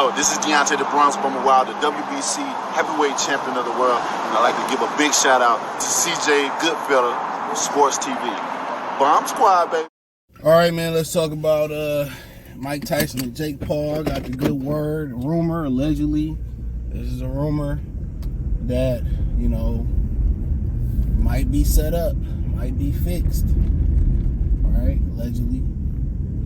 Yo, this is Deontay the Bronx Bummer Wild, the WBC heavyweight champion of the world. And I'd like to give a big shout out to CJ Goodfellow, Sports TV. Bomb Squad, baby. All right, man, let's talk about Mike Tyson and Jake Paul. Got the good word, rumor, allegedly. This is a rumor that, you know, might be set up, might be fixed. All right, allegedly.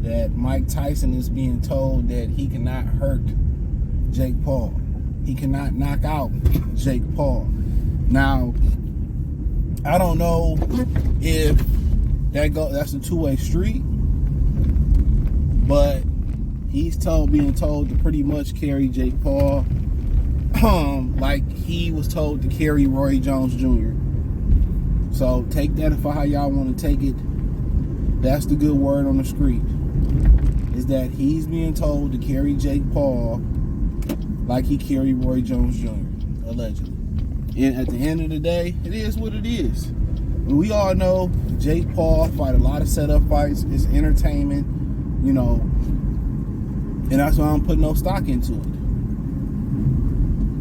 That Mike Tyson is being told that he cannot hurt Jake Paul. He cannot knock out Jake Paul. Now, I don't know if that's a two-way street, but he's being told to pretty much carry Jake Paul like he was told to carry Roy Jones Jr. So take that for how y'all want to take it. That's the good word on the street. Is that he's being told to carry Jake Paul like he carried Roy Jones Jr., allegedly. And at the end of the day, it is what it is. We all know Jake Paul fight a lot of setup fights. It's entertainment, you know, and that's why I don't put no stock into it.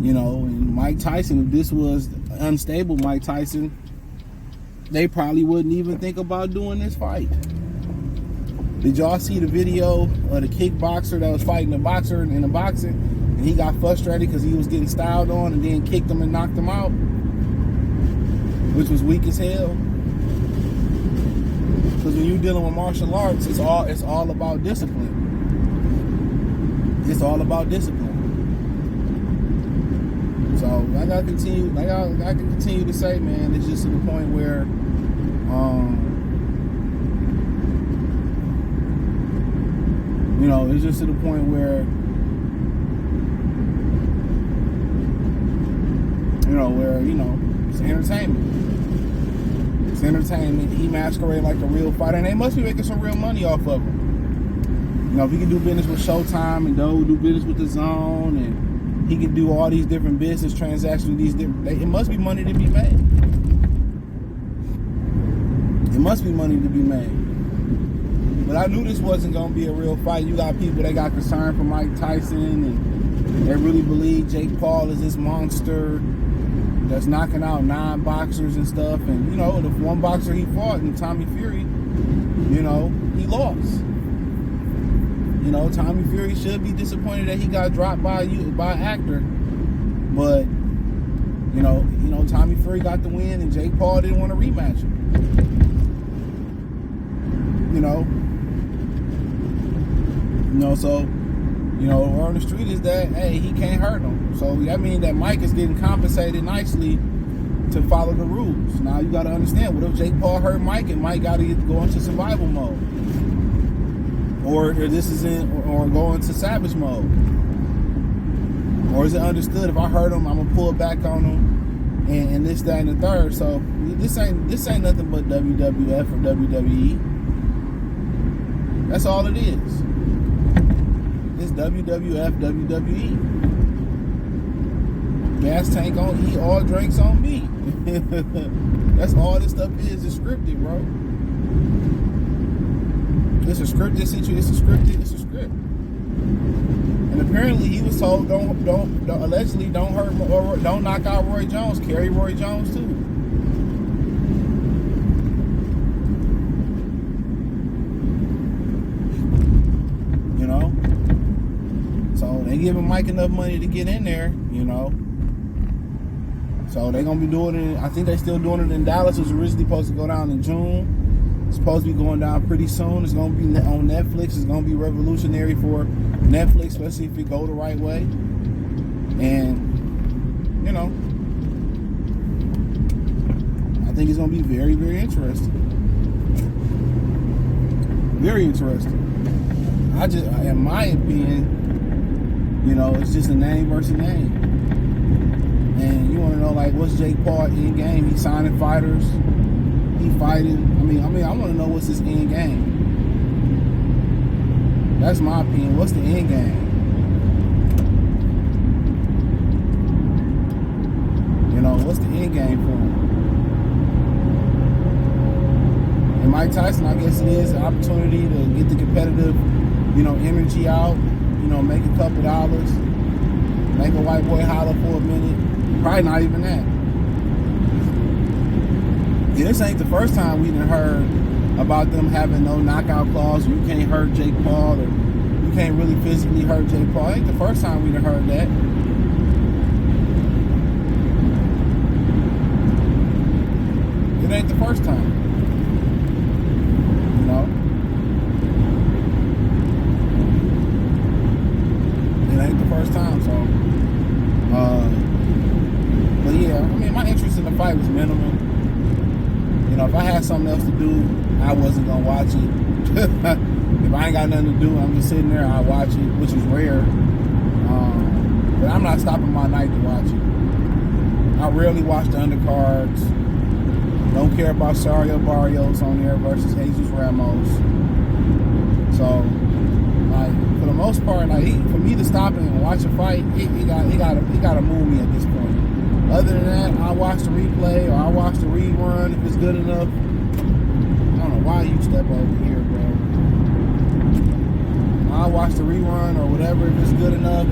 You know, and Mike Tyson, if this was unstable Mike Tyson, they probably wouldn't even think about doing this fight. Did y'all see the video of the kickboxer that was fighting the boxer in the boxing, and he got frustrated because he was getting styled on and then kicked him and knocked him out, which was weak as hell? Because when you're dealing with martial arts, it's all about discipline. It's all about discipline. So I can continue to say, man, it's just to the point where you know, it's just to the point where, you know, it's entertainment. It's entertainment. He masquerade like a real fighter, and they must be making some real money off of him. You know, if he can do business with Showtime and do business with the Zone, and he can do all these different business transactions, it must be money to be made. It must be money to be made. But I knew this wasn't going to be a real fight. You got people that got concerned for Mike Tyson, and they really believe Jake Paul is this monster that's knocking out 9 boxers and stuff. And, you know, the one boxer he fought, in Tommy Fury, you know, he lost. You know, Tommy Fury should be disappointed that he got dropped by an actor. But, you know, Tommy Fury got the win, and Jake Paul didn't want to rematch him. So, you know, word on the street is that, hey, he can't hurt him. So that means that Mike is getting compensated nicely to follow the rules. Now you got to understand, what if Jake Paul hurt Mike and Mike got to go into survival mode, or go into savage mode, or is it understood if I hurt him, I'm gonna pull back on him, and this, that, and the third? So this ain't nothing but WWF or WWE. That's all it is. It's WWF, WWE. Gas tank on E, all drinks on me. That's all this stuff is. It's scripted, bro. It's a scripted situation. It's a script. And apparently he was told, allegedly don't hurt or don't knock out Roy Jones. Carry Roy Jones too. You know. So they giving Mike enough money to get in there, you know. So they're gonna be doing it. I think they're still doing it in Dallas. It was originally supposed to go down in June. It's supposed to be going down pretty soon. It's gonna be on Netflix. It's gonna be revolutionary for Netflix, especially if it go the right way. And you know, I think it's gonna be very, very interesting. Very interesting. In my opinion, you know, it's just a name versus name. And you want to know, like, what's Jake Paul end game? He signing fighters. He fighting. I mean, I want to know what's his end game. That's my opinion. What's the end game? You know, what's the end game for him? And Mike Tyson, I guess it is an opportunity to get the competitive, you know, energy out. make a couple dollars, make a white boy holler for a minute. Probably not even that. Yeah, this ain't the first time we done heard about them having no knockout clause. You can't hurt Jake Paul, or you can't really physically hurt Jake Paul. It ain't the first time we done heard that. It ain't the first time. It ain't the first time, so but yeah, I mean, my interest in the fight was minimal. If I had something else to do, I wasn't gonna watch it. If I ain't got nothing to do, I'm just sitting there, I watch it, which is rare. But I'm not stopping my night to watch it. I rarely watch the undercards. Don't care about Sario Barrios on there versus Jesus Ramos. So, like, for the most part, like, for me to stop and watch a fight, it gotta move me at this point. Other than that, I watch the replay or I watch the rerun if it's good enough. I don't know why you step over here, bro. I watch the rerun or whatever if it's good enough.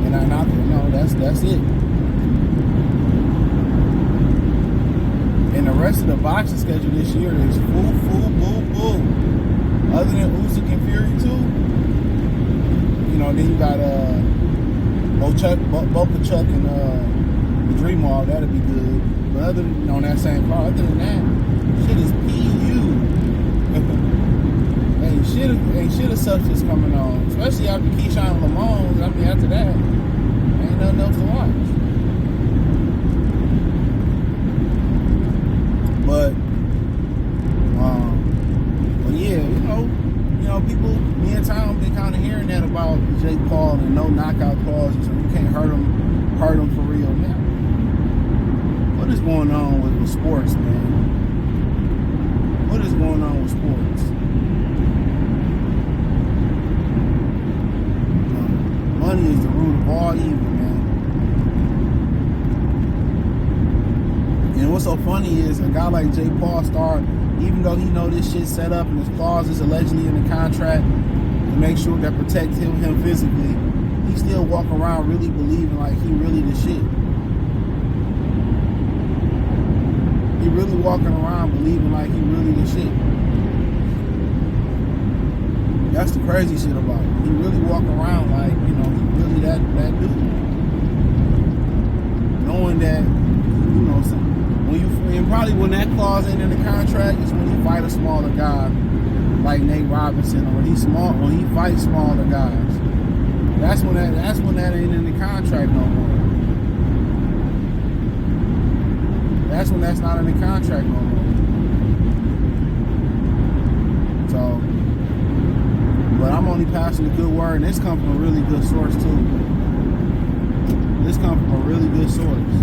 And that's it. And the rest of the boxing schedule this year is full. Other than Usyk and Fury too, then you got Bochuk and the Dream Wall. That'll be good. But other than on that same card, other than that, shit is PU. ain't shit of substance coming on, especially after Keyshawn and Lamone. I mean, after that, ain't nothing else to watch. But yeah, people, me and Tom been kind of hearing that about Jake Paul and no knockout clauses, so you can't hurt him for real. Now, what is going on with sports, man? What is going on with sports? Money is the root of all evil, man. And what's so funny is a guy like Jake Paul even though he know this shit set up and his clauses allegedly in the contract to make sure that protect him physically, he still walk around really believing like he really the shit. He really walking around believing like he really the shit. That's the crazy shit about it. He really walk around like, he really that dude. Knowing that, when that clause ain't in the contract is when you fight a smaller guy like Nate Robinson, or when he fights smaller guys. That's when that ain't in the contract no more. That's when that's not in the contract no more. So, but I'm only passing the good word, and this comes from a really good source too. This comes from a really good source.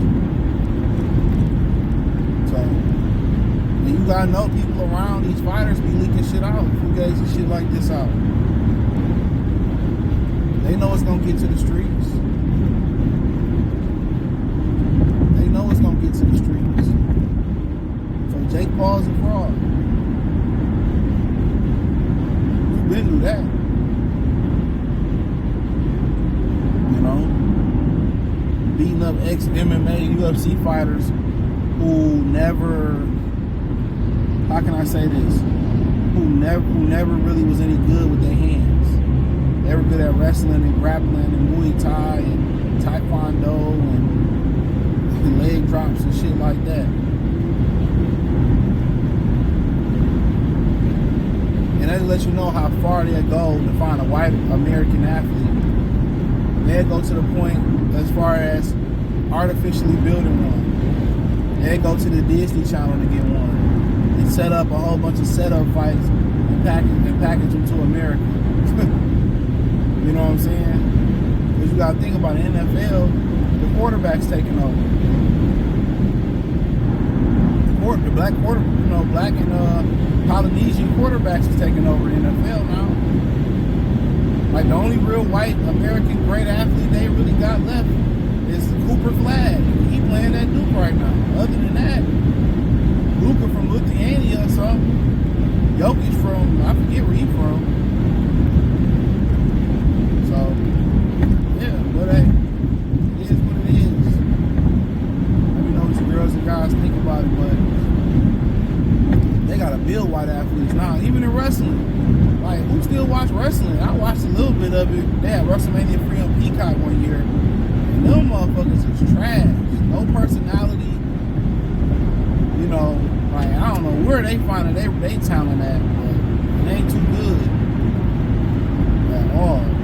So, and you gotta know people around these fighters be leaking shit out. Who gave some shit like this out? They know it's gonna get to the streets. They know it's gonna get to the streets. So Jake Paul's a fraud. We've been through that. Beating up ex-MMA, UFC fighters who never, how can I say this? Who never really was any good with their hands. They were good at wrestling and grappling and Muay Thai and Taekwondo and leg drops and shit like that. And that lets you know how far they'll go to find a white American athlete. They'll go to the point as far as artificially building one. They'll go to the Disney Channel to get one and set up a whole bunch of setup fights and package them to America. You know what I'm saying? Because you got to think about it, NFL, the quarterback's taking over. The black and Polynesian quarterbacks is taking over the NFL now. Like, the only real white American great athlete they really got left is Cooper Flag. He playing that Duke right now. Other than that, Luka from Lithuania or something. Jokic from, I forget where he from. bit of it. They had WrestleMania 3 on Peacock one year. And them motherfuckers is trash. No personality. You know, like, I don't know where they find it. They talent at, but it ain't too good at all.